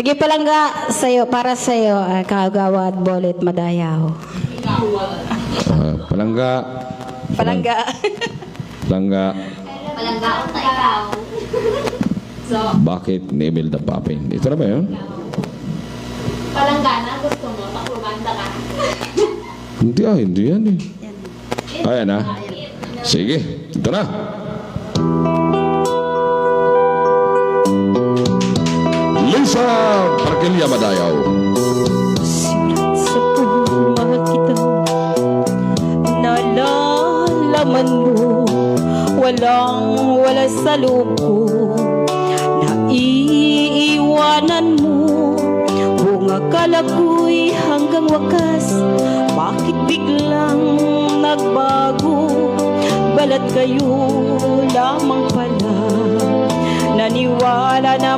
Sige palangga sa'yo, para sa'yo, Kagawad Bolet Madayaw. Palangga. Palangga. Palangga. Palanggaon na ikaw. So, Bakit ni Imelda Papin? Ito na ba yun? palanggana, gusto mo, pakumanda ka. Hindi yan eh. Ayan na. Sige, ito na. Lisa Parkelia Madayaw. Simulat sa pagmamahal kita, nalalaman mo, walang-wala sa loob ko, naiiwanan mo, buong akala ko'y hanggang wakas, bakit biglang nagbago, balat kayo lamang pala, naniwala na